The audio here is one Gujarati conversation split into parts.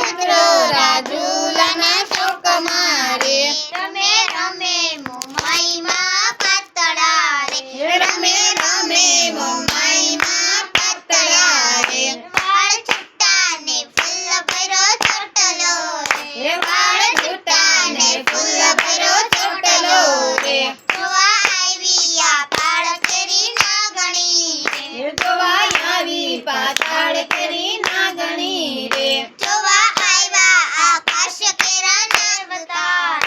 ઉતરો રાજુલાના ચોકમાં રે રમે રમે મોમાઈમાં પાતળા રે રમે રમે મોમાઈમાં પાતળા રે વાળ છૂટા ને ફૂલ ભર્યો ચોટલો રે વાળ છૂટા ને ફૂલ ભર્યો ચોટલો રે જોવા આવી આ પાળ કેરી નાગણી જોવા આવી પાતાળ કેરી નાગણી રે જોવા આવ્યા આકાશ કેરા નર્મદા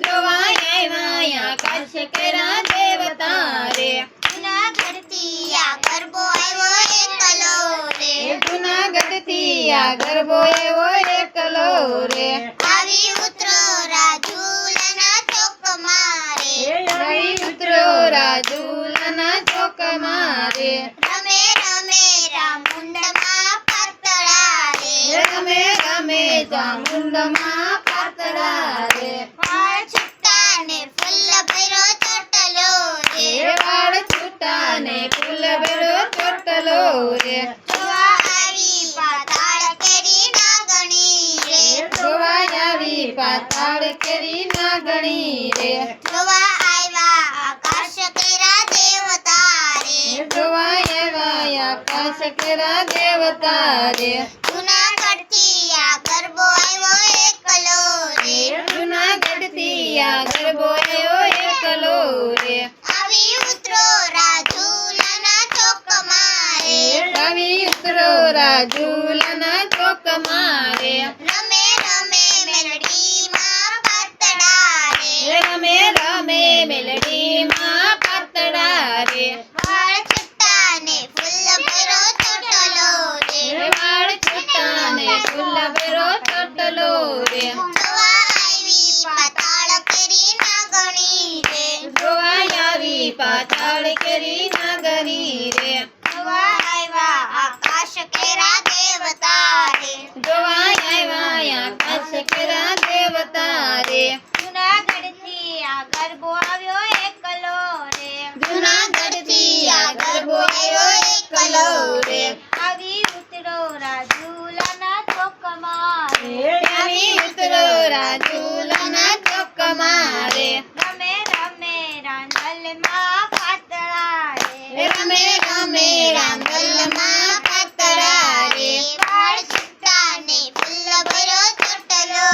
જોવા આવ્યા આકાશ કેરા દેવતા રે જૂનાગઢથી આ ગરબો આવ્યો એકલો રે જૂનાગઢથી આ ગરબો એવો એકલો રે આવી ઉતરો રાજુલાના ચોકમાં રે આવી ઉતરો રાજુલાના ચોકમાં રે રમે રમે રામુંડમાં પાતળા રે રમે રમે ચામુંડમાં પાતળા રે વાળ છૂટા ને ફૂલ ભર્યો ચોટલો રે વાળ છૂટા ને ફૂલ ભર્યો ચોટલો રે જોવા આવી પાતાળ કેરી નાગણી રે જોવા આવી પાતાળ કેરી નાગણી રે જોવા આવ્યા આકાશ કેરા દેવતા રે જોવા આવ્યા આકાશ કેરા દેવતા રે જૂનાગઢથી આ ગરબો આવ્યો એકલો રે જૂનાગઢથી આ ગરબો એવો એકલો રે આવી ઉતરો રાજુલાના ચોકમાં રે આવી ઉતરો રાજુલાના ચોકમાં રે રમે રમે મેલડીમાં પાતળા રે રમે રમે મેલડીમાં પાતળા રે વાળ છૂટા ને ફૂલ ભર્યો ચોટલો રે વાળ છૂટા ને ફૂલ ભર્યો ચોટલો રે જોવા આવી પાતાળ કેરી નાગણી રે જોવા આવી પાતાળ કેરી નાગણી રે જોવા આવ્યા આકાશ કેરા દેવતા રે જોવા આવ્યા આકાશ કેરા દેવતા રે જૂનાગઢથી આ ગરબો આવ્યો એકલો રે જૂનાગઢથી આ ગરબો આવ્યો એકલો રે આવી ઉતરો રાજુલાના ચોકમાં રે આવી ઉતરો રાજુલાના ચોકમાં રે રમે રમે રાંદલમાં પાતળા રે રમે રમે રાંદલમાં પાતળા રે વાળ છૂટા ને ફૂલ ભર્યો ચોટલો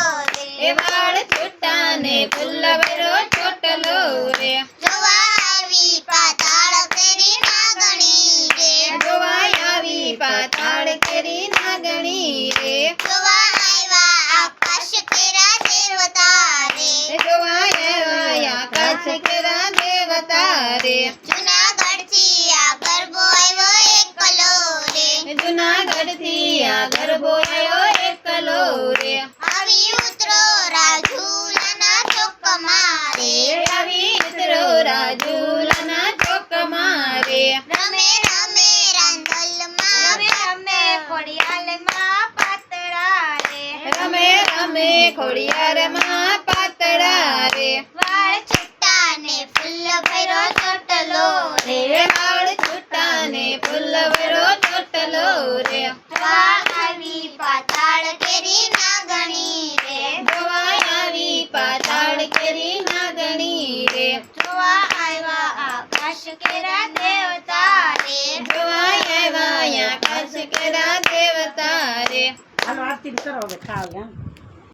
રે વાળ છૂટા ને ફૂલ ભર્યો ચોટલો રે જોવા આવી પાતાળ કેરી નાગણી રે જોવા આવી પાતાળ કેરી નાગણી રે જોવા આવ્યા આકાશ કેરા દેવતા રે જોવા આવ્યા આકાશ કેરા દેવતા રે જૂનાગઢથી આ ગરબો આવ્યો એકલો રે જૂનાગઢથી આ ગરબો આવ્યો એકલો રે આવી ઉતરો રાજુલાના ચોકમાં રે આવી ઉતરો રાજુલાના ચોકમાં રે રમે રમે રાંદલમાં રમે ખોડિયાલમાં પાતળા રે રમે રમે ખોડિયારમાં પાતળા રે વાળ છૂટા ને ફૂલ ભર્યો ચોટલો રે વાળ છૂટા ને ફૂલ ભર્યો ચોટલો રે જોવા આવી પાતાળ કેરી નાગણી રે જોવા આવી પાતાળ કેરી નાગણી રે જોવા આવ્યા આકાશ કેરા દેવતા રે જોવા આવ્યા આકાશ કેરા દેવતા રે હાલો આરતી કરો હવે ખાવ એમ